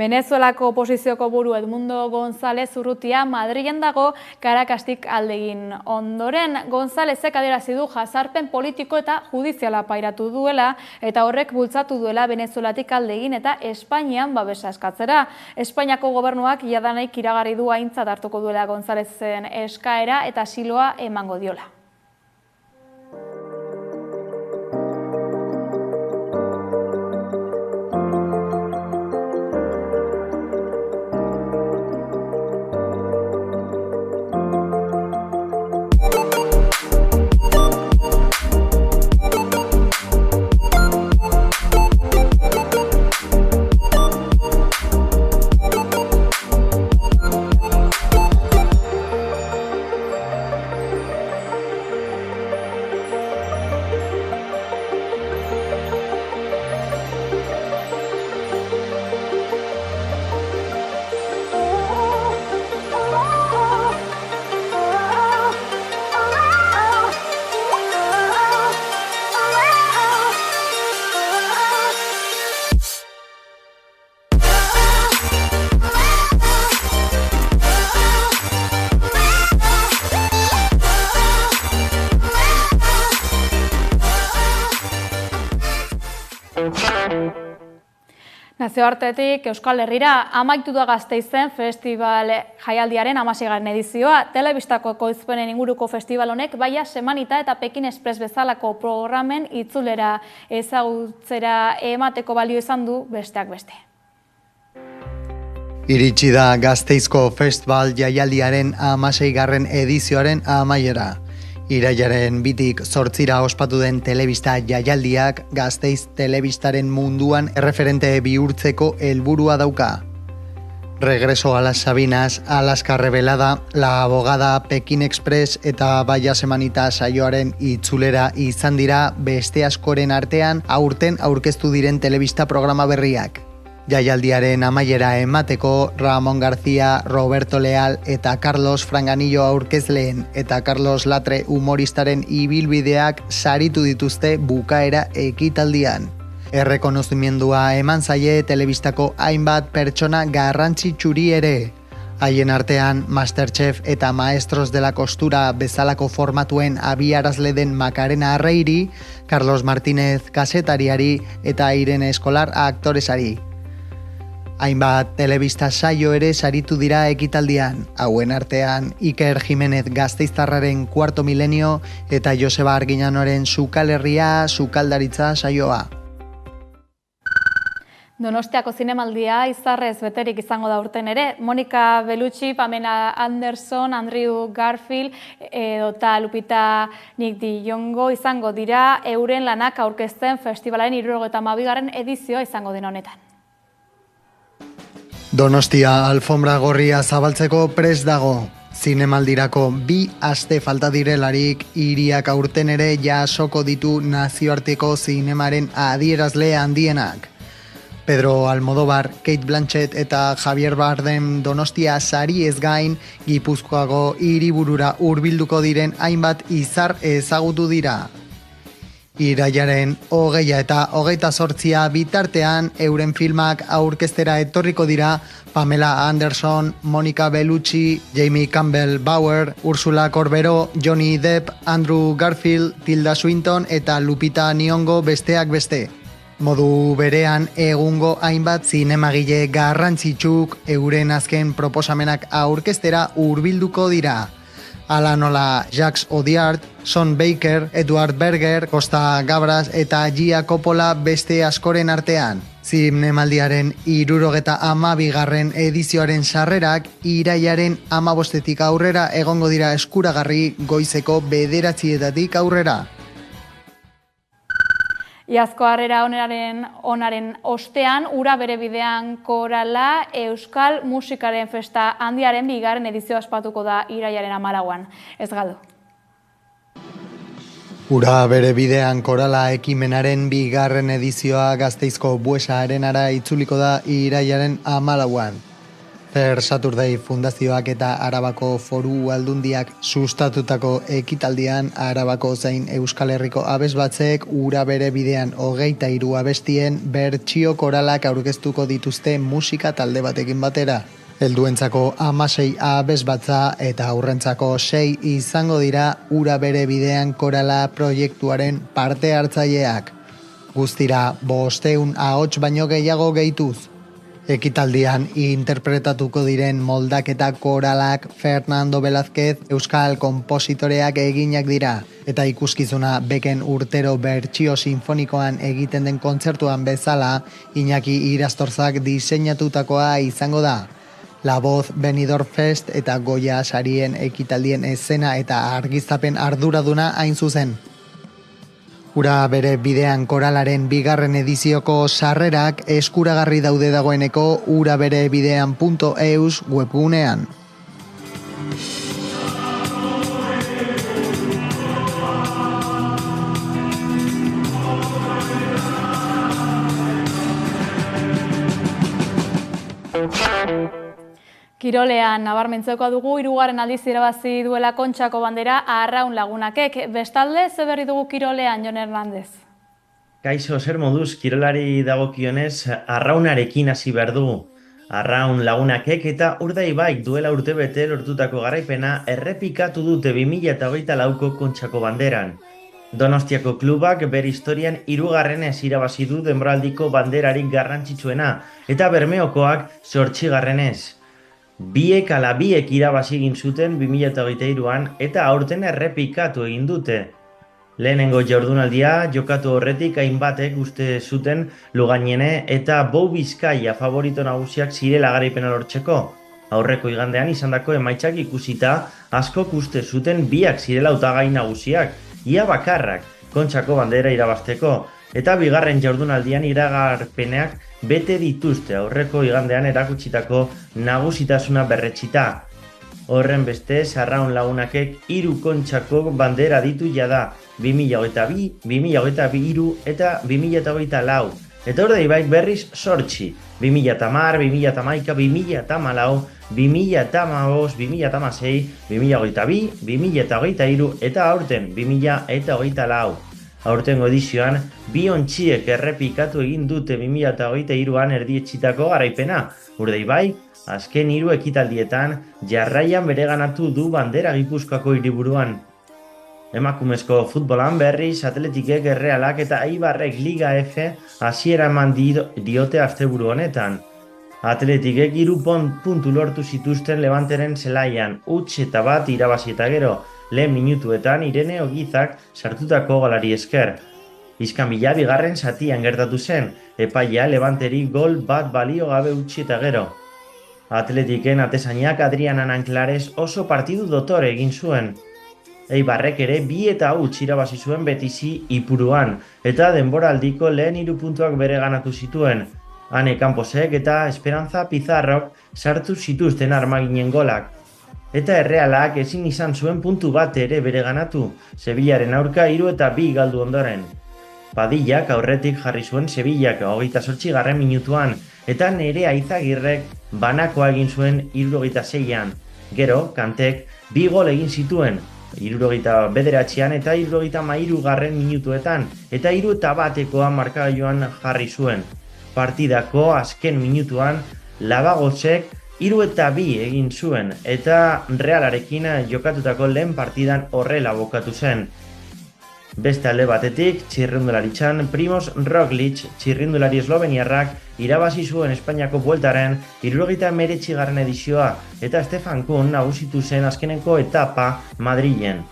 Venezuelako oposizioko buru Edmundo González Urrutia Madrilen dago Caracastik aldegin ondoren. Gonzálezek adierazi du jazarpen politiko eta judiziala pairatu duela eta horrek bultzatu duela Venezuelatik aldegin eta Espainian babesa eskatzera. Espainiako gobernuak jadanik iragarri du aintzat hartuko duela Gonzálezen eskaera eta asiloa emango diola. Nazioartetik Euskal Herrira amaitu da Gasteizen festival jaialdiaren 16. edizioa. Telebistako ekoizpenen inguruko festival honek baia Semanita eta Pekin Express bezalako programen itzulera ezagutzera emateko balio izan du besteak beste. Iritsi da Gasteizko festival jaialdiaren 16. edizioaren amaiera. Irailaren 2tik 8 ospatu den telebista jaialdiak Gasteiz telebistaren munduan erreferente bihurtzeko helburua dauka. Regreso a las Sabinas, Alaska Revelada, La Abogada, Pekin Express eta Baia Semanita saioaren itzulera izan dira beste askoren artean aurten aurkeztu diren telebista programa berriak. Jaialdiaren amaiera emateko Ramon García, Roberto Leal eta Carlos Franganillo aurkezleen eta Carlos Latre humoristaren ibilbideak saritu dituzte bukaera ekitaldian. Errekonozimendua eman zaie telebistako hainbat pertsona garrantzitsuri ere. Haien artean Masterchef eta Maestros de la Costura bezalako formatuen abiarazle den Macarena Arreiri, Carlos Martínez kazetariari eta Irene Eskolar aktoresari. Hainbat telebista saio ere saritu dira ekitaldian, hauen artean Iker Jimenez Gasteiztarraren Cuarto Milenio eta Joseba Arginanoren Sukal Herria sukaldaritza saioa. Donostiako zinemaldia izarrez beterik izango da urten ere. Monica Bellucci, Pamela Anderson, Andrew Garfield eta Lupita Nyong'o izango dira euren lanak aurkezten festivalaren 72. edizioa izango den honetan. Donostia alfombra gorria zabaltzeko prest dago. Zinemaldirako 2 aste falta direlarik hiriak aurten ere jasoko ditu nazioarteko zinemaren adierazle handienak. Pedro Almodóvar, Kate Blanchett eta Javier Bardem Donostia sari ez gain Gipuzkoago hiriburura hurbilduko diren hainbat izar ezagutu dira. Irailaren 20 eta 28 bitartean euren filmak aurkeztera etorriko dira Pamela Anderson, Monica Bellucci, Jamie Campbell Bower, Ursula Corbero, Johnny Depp, Andrew Garfield, Tilda Swinton eta Lupita Nyong'o besteak beste. Modu berean egungo hainbat zinemagile garrantzitsuk euren azken proposamenak aurkeztera hurbilduko dira. Hala nola Jacques Audiard, Sean Baker, Edward Berger, Costa Gavras eta Gia Coppola beste askoren artean. Zinemaldiaren 72. edizioaren sarrerak irailaren 15 aurrera egongo dira eskuragarri goizeko 9 aurrera. Iazko harrera onaren ostean, ura bere bidean korala Euskal Musikaren Festa handiaren 2. edizioa ospatuko da irailaren 14. Ez galdu. Ura bere bidean korala ekimenaren 2. edizioa Gasteizko Buesa Arenara itzuliko da irailaren 14. Fair Saturday Fundazioak eta Arabako Foru Aldundiak sustatutako ekitaldian Arabako zein Euskal Herriko abesbatzek ura bere bidean 23 abestien bertsio koralak aurkeztuko dituzte musika talde batekin batera. Helduentzako 16 abesbatza eta aurrentzako 6 izango dira ura bere bidean korala proiektuaren parte hartzaileak. Guztira 500 ahots baino gehiago gehituz. Ekitaldian interpretatuko diren moldaketa koralak Fernando Velázquez euskal konpositoreak eginak dira, eta ikuskizuna beken urtero bertsio sinfonikoan egiten den kontzertuan bezala Iñaki Irastorzak diseinatutakoa izango da. La Voz Benidorm Fest eta Goya sarien ekitaldien esena eta argiztapen arduraduna hain zuzen. Ura bere bidean koralaren 2. edizioko sarrerak eskuragarri daude dagoeneko uraberebidean.eus webgunean. Kirolean nabarmentzeko dugu 3. aldiz irabazi duela Kontxako bandera Arraun Lagunakek. Bestalde, ze berri dugu kirolean, Jon Hernández? Kaixo, zer moduz, kirolari dagokionez Arraunarekin hasi behar dugu. Arraun Lagunakek eta Urdaibaik duela urtebete lortutako garaipena errepikatu dute 2024ko Kontxako banderan. Donostiako klubak bere historian 3. irabazi du denboraldiko banderarik garrantzitsuena eta Bermeokoak 8. Biek ala biek irabazi egin zuten 2023an eta aurten errepikatu egin dute. Lehenengo jardunaldia jokatu horretik hainbatek uste zuten Lugainene eta Bou Bizkaia favorito nagusiak zirela garaipena lortzeko. Aurreko igandean izandako emaitzak ikusita askok uste zuten biak zirela hautagai nagusiak, ia bakarrak Kontxako bandera irabazteko, eta 2. jardunaldian iragarpenak bete dituzte aurreko igandean erakutsitako nagusitasuna berretsita. Horren bestez, Arraun Lagunakek 3 Kontxako bandera ditu jada, 2022, 2023 eta 2024. Eta Urdaibaik berriz 8, 2010, 2011, 2014, 2015, 2016, 2022, 2023 eta aurten 2024. Aurtengo edizioan, 2 ontziek errepikatu egin dute 2023an erdietsitako garaipena. Urdaibaik, azken 3 ekitaldietan jarraian bereganatu du bandera Gipuzkoako hiriburuan. Emakumezko futbolan berriz Atletikek, Errealak eta Eibarrek Liga F hasiera eman diote asteburu honetan. Atletikek 3 puntu lortu zituzten Levanteren zelaian, huts eta 1 irabazi eta gero. Lehen minutuetan Irene Ogizak sartutako golari esker. Iskanbila 2. zatian gertatu zen, epaia Levanteri gol 1 balio gabe utzi eta gero. Atletiken atezainak Adrian Ananclares oso partidu dotore egin zuen. Eibarrek ere 2 eta utzi irabazi zuen Betizi Ipuruan, eta denboraldiko lehen 3 puntuak bereganatu zituen. Ane Camposek eta Esperanza Pizarrok sartu zituzten armaginen golak. Eta Errealak ezin izan zuen puntu bat ere bereganatu, Sevillaren aurka 3 eta 2 galdu ondoren. Padillak aurretik jarri zuen Sevillak 28. minutuan, eta Nerea Izagirrek banakoa egin zuen 76an. Gero, Kantek 2 gol egin zituen, 79an eta 73. minutuetan, eta 3 eta 1 markagailuan jarri zuen. Partidako azken minutuan Labagosek 3 eta 2 egin zuen, eta Realarekin jokatutako lehen partidan horrela bukatu zen. Beste alde batetik, txirrindularitzan Primoz Roglic, txirrindulari esloveniarrak, irabazi zuen Espainiako bueltaren 79. edizioa, eta Stefan Kuhn nagusitu zen azkeneko etapa Madrilen.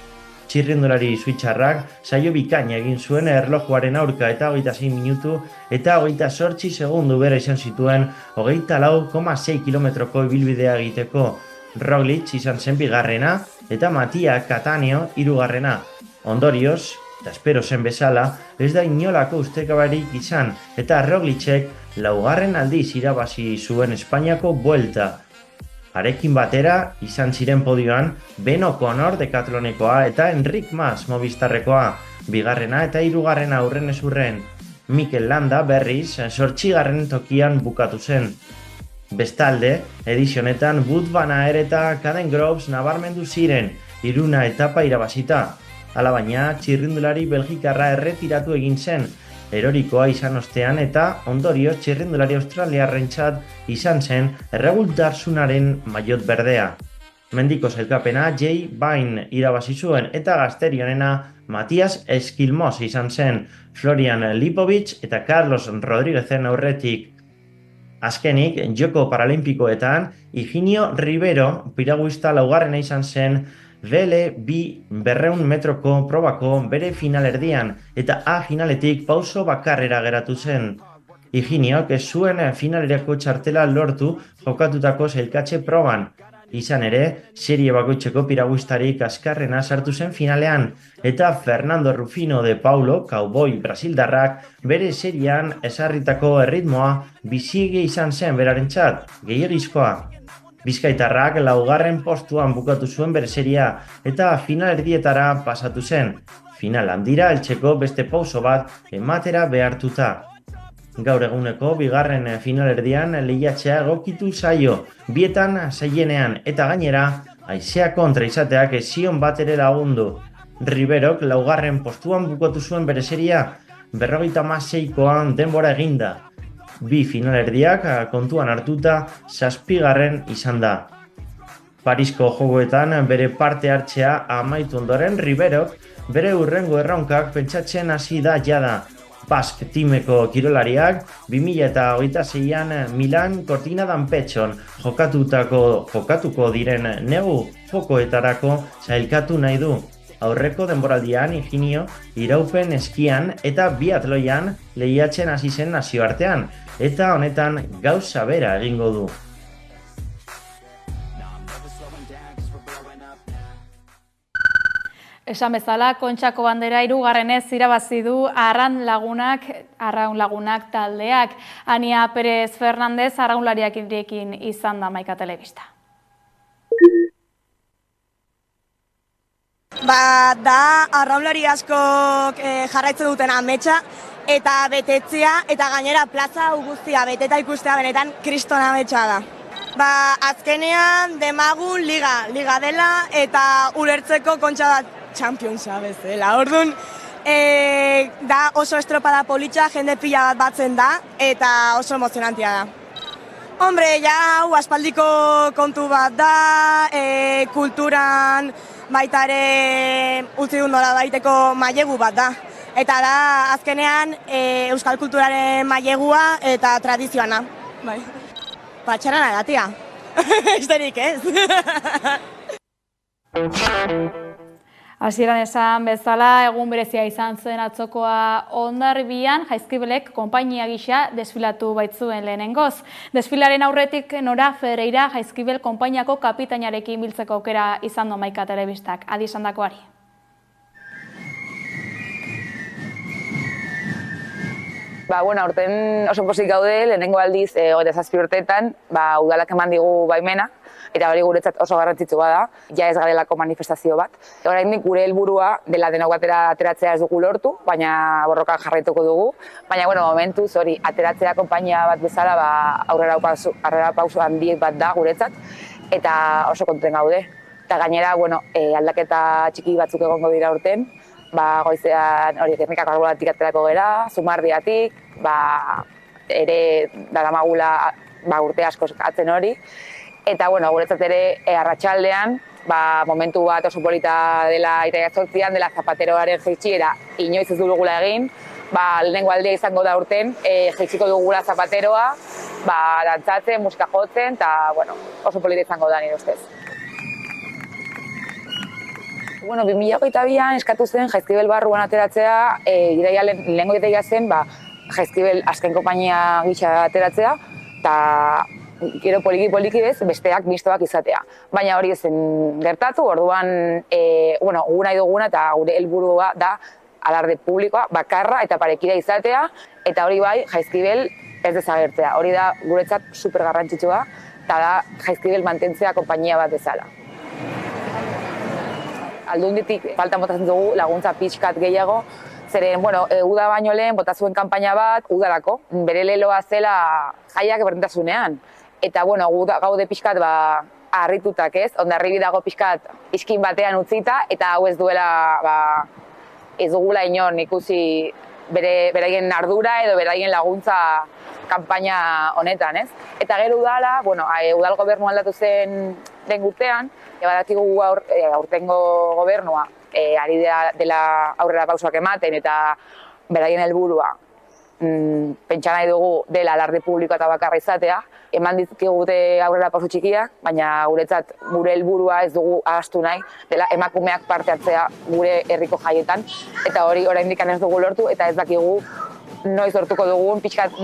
Txirrindulari suitzarrak saio bikaina egin zuen erlojuaren aurka eta 26 minutu eta 28 segundu bera izan zituen 24,6 kilometroko ibilbidea egiteko. Roglic izan zen 2. eta Mattia Cattaneo 3. Ondorioz, eta espero zen bezala, ez da inolako ustekabarik izan, eta Roglicek 4. aldiz irabazi zuen Espainiako buelta. Harekin batera, izan ziren podioan, Ben O'Connor dekatlonekoa eta Enric Mas Movistarrekoa, 2. eta 3. aurren ezurren. Mikel Landa berriz, 8. tokian bukatu zen. Bestalde, edizionetan Wout van Aert eta Caden Groves nabarmendu ziren, iruna etapa irabazita. Alabaina, txirrindulari belgikarra erretiratu egin zen, erorikoa izan ostean eta ondorio txirrindulari australiarrentzat izan zen erregultasunaren maiot berdea. Mendiko sailkapena Jay Vine irabazi zuen eta gazterionena Matias Eskilmos izan zen, Florian Lipovic eta Carlos Rodríguezen aurretik. Azkenik, Joko Paralimpikoetan, Higinio Rivero piraguista laugarrena izan zen VL2 200 metroko probako bere finalerdian eta A finaletik pauso bakarrera geratu zen. Higiniok ez zuen finalerako txartela lortu jokatutako sailkatze proban. Izan ere, serie bakoitzeko piraguistarik azkarrena sartu zen finalean, eta Fernando Rufino de Paulo, cowboy brasildarrak, bere seriean ezarritako erritmoa biziege izan zen berarentzat, gehiagizkoa. Bizkaitarrak laugarren postuan bukatu zuen bere seria eta finalerdietara pasatu zen. Final handira heltzeko beste pauso bat ematera behartuta. Gaur eguneko bigarren finalerdian lehiatzea egokitu zaio, bietan zailenean eta gainera haizea kontra izateak ez zion bat ere lagundu. Riverok laugarren postuan bukatu zuen bere seria 56koan denbora eginda. Bi finalerdiak kontuan hartuta 7. izan da. Parisko jogoetan bere parte hartzea amaitu ondoren Riverok bere hurrengo erronkak pentsatzen hasi da jada. Basque timeko kirolariak 2026an Milan Cortina d'Ampezzon jokatuko diren negu jokoetarako sailkatu nahi du. Aurreko denboraldian Higinio iraupen eskian eta biatloian lehiatzen hasi zen nazioartean, eta honetan gauza bera egingo du. Esan bezala, Kontxako bandera 3. irabazi du Arraun Lagunak taldeak. Ania Perez Fernandez arraunlariak irekin izan da Maika Telebista. Da arraunlari askok jarraitzen duten ametsa eta betetzea eta gainera plaza guztia beteta ikustea benetan kriston ametsa da. Azkenean demagun liga dela eta ulertzeko Kontxa bat Championsa bezala. Orduan, da oso estropada politxa, jende pila bat batzen da, eta oso emozionantia da. Hombre, hau aspaldiko kontu bat da, kulturan baita ere utzi dut nola baiteko mailegu bat da. Eta da, azkenean, euskal kulturaren mailegua eta tradizioana. Patxarana da, tia. Esterik, ez? Hasieran esan bezala, egun berezia izan zen atzokoa Hondarribian, Jaizkibelek konpainia gisa desfilatu baitzuen lehenengoz. Desfilaren aurretik Nora Ferreira Jaizkibel konpainiako kapitainarekin biltzeko aukera izan du Maika Telebistak. Adi esandakoari. Aurten oso pozik gaude, lehenengo aldiz 27 urteetan, udalak eman digu baimena, eta hori guretzat oso garrantzitsua da, ja ez garelako manifestazio bat. Oraindik gure helburua dela denok batera ateratzea ez dugu lortu, baina borrokan jarraituko dugu. Baina, momentuz hori ateratzea konpainia bat bezala aurrera pauso handiek bat da guretzat, eta oso kontuten gaude. Eta gainera, aldaketa txiki batzuk egongo dira urten, goizean hori Gernikako arbolatik aterako gera, Zumardiatik, ere daramagula urte asko atzen hori. Eta, guretzat ere arratsaldean, momentu bat oso polita dela irailak 8an, dela Zapateroaren jaitsiera inoiz ez dugula egin, lehenengo aldia izango da urten, jaitsiko dugula Zapateroa, dantzatzen, musika jotzen, eta oso polita izango da nire ustez. 2022an eskatu zen Jaizkibel barruan ateratzea, lehenengo ideia zen Jaizkibel azken konpainia gisa ateratzea, eta gero poliki bez, besteak mistoak izatea. Baina hori ezen gertatu, orduan gu nahi duguna eta gure helburua da alarde publikoa, bakarra eta parekidea izatea, eta hori bai Jaizkibel ez desagertzea. Hori da guretzat super garrantzitsua, eta da Jaizkibel mantentzea konpainia bat bezala. Aldunditik falta botatzen dugu laguntza pixkat gehiago, zeren, uda baino lehen bota zuen kanpaina bat udalako, bere leloa zela jaiak berdintasunean. eta bueno, gu gaude pixkat harritutak, ez? Hondarribi dago pixkat iskin batean utzita, eta hau ez duela, ez dugula inon ikusi beraien ardura edo beraien laguntza kanpaina honetan, ez? Eta gero udala, bueno, udal gobernu aldatu zen den urtean, badakigu aurtengo gobernua ari dela aurrera pausoak ematen eta beraien helburua pentsa nahi dugu dela alarde publikoa eta bakarra izatea, eman dizkigute aurrera pauso txikiak, baina guretzat gure helburua ez dugu ahaztu nahi, dela emakumeak parte hartzea gure herriko jaietan, eta hori oraindik ez dugu lortu eta ez dakigu noiz lortuko dugun,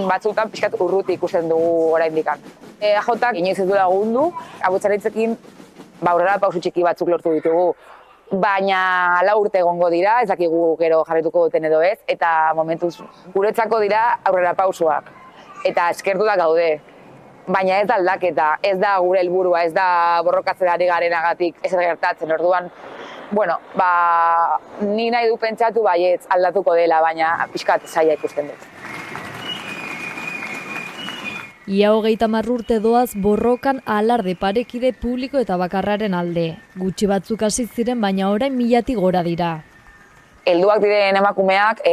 batzutan pixkat urruti ikusten dugu oraindik. AJak inoiz ez du lagundu, abotzaritzekin aurrera pauso txiki batzuk lortu ditugu, baina 4 urte egongo dira, ez dakigu gero jarretuko duten edo ez, eta momentuz guretzako dira aurrera pausoak, eta eskertuta gaude. Baina ez da aldaketa, ez da gure helburua, ez da borrokatzen ari garenagatik ez gertatzen, orduan, bueno, ni nahi du pentsatu baietz aldatuko dela, baina pixkat zaila ikusten dut. Ia 30 urte doaz borrokan alarde parekide publiko eta bakarraren alde. Gutxi batzuk hasi ziren, baina orain 1000 gora dira. Helduak diren emakumeak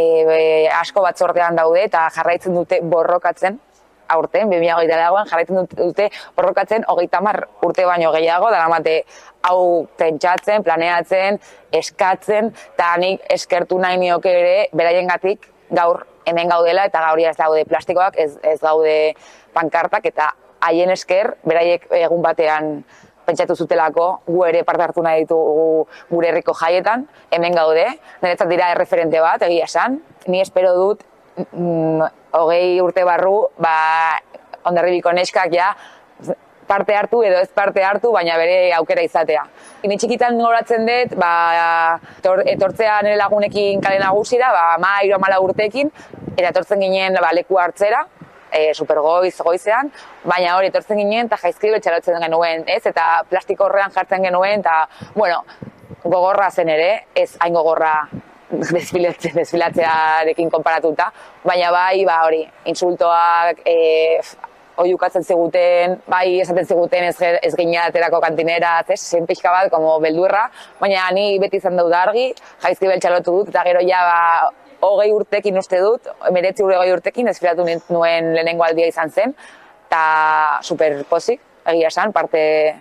asko batzordean daude eta jarraitzen dute borrokatzen, aurten, 2008an jarraitzen dute borrokatzen 30 urte baino gehiago, daramate hau pentsatzen, planeatzen, eskatzen, eta nik eskertu nahi nioke ere beraiengatik gaur hemen gaudela eta gaur ez daude plastikoak, ez daude pankartak, eta haien esker beraiek egun batean pentsatu zutelako gu ere parte hartu nahi ditugu gure herriko jaietan, hemen gaude, niretzat dira erreferente bat, egia esan, ni espero dut 20 urte barru, Hondarribiko neskak ja parte hartu edo ez parte hartu, baina bere aukera izatea. Ni txikitan goratzen dut, etortzea nire lagunekin kale nagusira, 13-14 urteekin, eta etortzen ginen leku hartzera, goizean, baina hori etortzen ginen eta jaizkibel txalotzen genuen, ez? Eta plastiko horrean jartzen genuen, eta, bueno, gogorra zen ere, ez hain gogorra desfilatzearekin konparatuta, baina hori, insultoak, oiukatzen ziguten, esaten ziguten ez gineaterako kantineraz, zen pixka bat, como beldurra, baina ni beti izan dut argi, jaizkibel txalotu dut, eta gero ja 20 urtekin uste dut, 19 urtekin desfilatu nuen lehenengo aldia izan zen, eta super pozik, egia esan, parte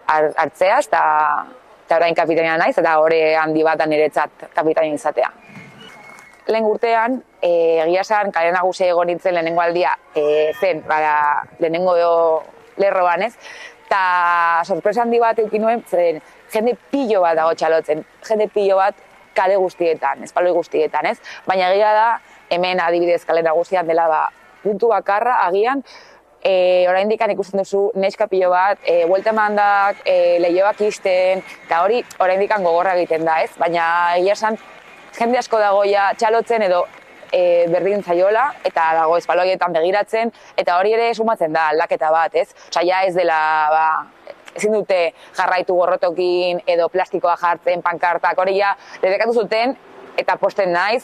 hartzeaz, eta orain kapitania naiz, eta hori handi bat niretzat kapitania izatea. Lehen urtean, egia esan, kale nagusia egon nintzen lehenengo aldia zen, lehenengo lerroan ez, eta sorpresa handi bat eukin nuen, zen jende pilo bat dago txalotzen, jende pilo bat kale guztietan, espaloi guztietan, ez? Baina egia da, hemen adibidez kale nagusian dela puntu bakarra, agian, oraindik ikusten duzu neska pilo bat, buelta emandak, lehioak isten, eta hori oraindik gogorra egiten da, ez? Baina egia esan, jende asko dagoia txalotzen edo berdin zaiola, eta dago espaloietan begiratzen, eta hori ere sumatzen da aldaketa bat, ez? Osea, ez dela, ezin dute jarraitu gorrotokin edo plastikoa jartzen, pankartak, hori ja, debekatu zuten, eta posten naiz,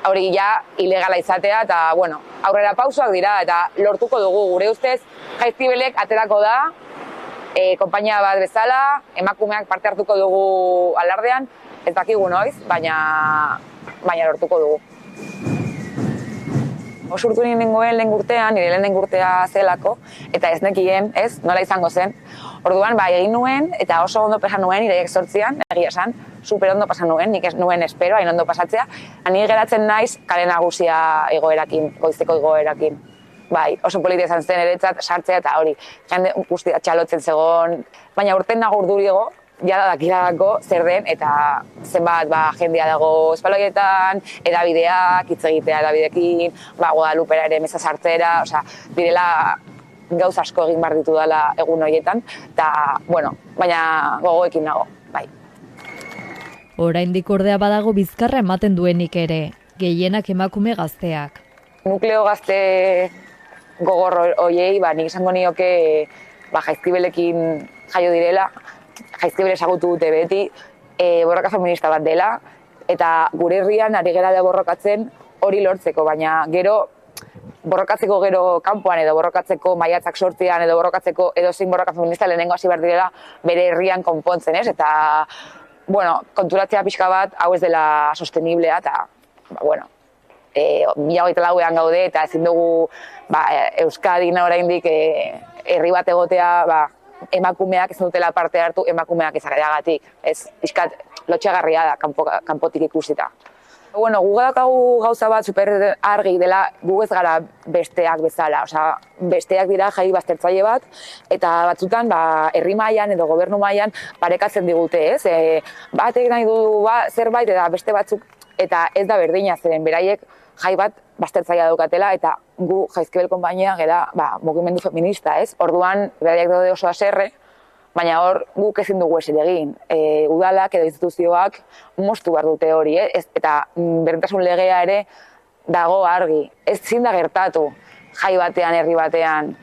hori ja ilegala izatea, eta, bueno, aurrera pausoak dira, eta lortuko dugu, gure ustez, jaizkibelek aterako da, konpainia bat bezala, emakumeak parte hartuko dugu alardean, ez dakigu noiz, baina lortuko dugu. Osurtu nengoen lehen urtean, nire lehen urtea zelako, eta ez nekien, ez, nola izango zen. Orduan, egin nuen, eta oso ondo pasan nuen, iraiek 8an, egia esan, super ondo pasan nuen, nik ez nuen espero, hain ondo pasatzea. Ni geratzen naiz kale nagusia egoerakin, goizeko egoerakin. Oso politia izan zen eretzat sartzea eta hori, jende guztia txalotzen zegoen, baina urten nago urdurigo, jada dakidako zer den, eta zenbat jendea dago espaloietan, edabideak, hitz egitea edabidekin, Guadalupera ere meza sartzera, direla gauz asko egin behar ditu dela egun horietan, eta, bueno, baina gogoekin nago, bai. Oraindik ordea badago bizkarra ematen duenik ere, gehienak emakume gazteak. Nukleo gazte gogor horiei, nik esango nioke jaizkibelekin jaio direla, jaizkibel ezagutu dute beti, borroka feminista bat dela, eta gure herrian ari gara da borrokatzen hori lortzeko, baina gero borrokatzeko gero kanpoan edo borrokatzeko maiatzak 8an edo borrokatzeko edozein borroka feminista lehenengo hasi behar direla bere herrian konpontzen, ez? Eta, bueno, konturatzea pixka bat, hau ez dela sosteniblea, eta, bueno, 2024an gaude, eta ezin dugu Euskadin oraindik herri bat egotea, emakumeak ez dutela parte hartu, emakumeak ezageragatik. Ez, pixkat, lotxagarria da, kanpotik ikusita. Bueno, gu daukagu gauza bat super argi dela, gu ez gara besteak bezala. Osea, besteak dira jai baztertzaile bat, eta batzutan herri mailan edo gobernu mailan parekatzen digute, ez? Batek nahi du zerbait eta beste batzuk, eta ez da berdina, zeren beraiek jai bat baztertzailea daukatela, eta gu Jaizkibel konpainia gara mugimendu feminista, ez? Orduan, beraiek daude oso haserre, baina hor guk ezin dugu ezer egin. Udalak edo instituzioak moztu behar dute hori, eta berdintasun legea ere dago argi. Ez zin da gertatu jai batean, herri batean,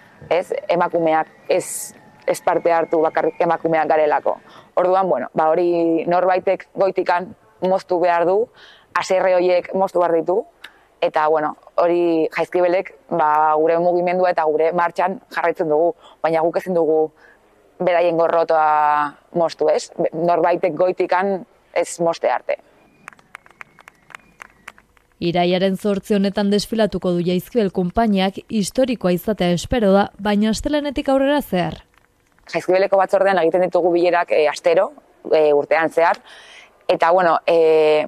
emakumeak ez parte hartu bakarrik emakumeak garelako. Orduan, bueno, hori norbaitek goitikan moztu behar du, haserre horiek moztu behar ditu, eta, bueno, hori Jaizkibelek gure mugimendua eta gure martxan jarraitzen dugu, baina guk ezin dugu beraien gorrotoa moztu, ez? Norbaitek goitikan ez mozte arte. Irailaren 8 honetan desfilatuko du Jaizkibel konpainiak historikoa izatea espero da, baina astelehenetik aurrera zehar. Jaizkibeleko batzordean egiten ditugu bilerak astero, urtean zehar, eta, bueno,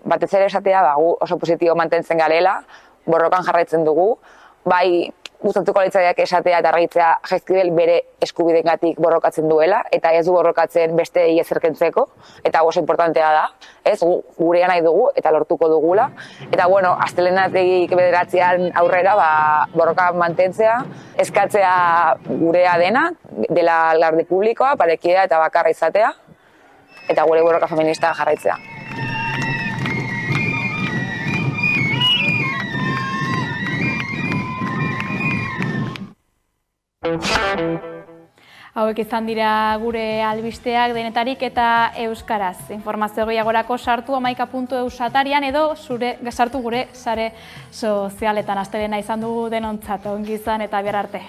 batez ere esatea gu oso positibo mantentzen garela, borrokan jarraitzen dugu, bai gustatuko litzaidak esatea eta argitzea Jaizkibel bere eskubidengatik borrokatzen duela, eta ez du borrokatzen besteei ezerkentzeko, eta oso importantea da, ez, gurea nahi dugu eta lortuko dugula, eta, bueno, astelehenetik 9 aurrera borroka mantentzea, eskatzea gurea dela lardi publikoa, parekidea eta bakarra izatea, eta gure borroka feminista jarraitzea. Hauek izan dira gure albisteak denetarik eta euskaraz. Informazio gehiagorako sartu hamaika.eus atarian edo sartu gure sare sozialetan. Astelehena izan dugu denontzat, ongi izan eta bihar arte.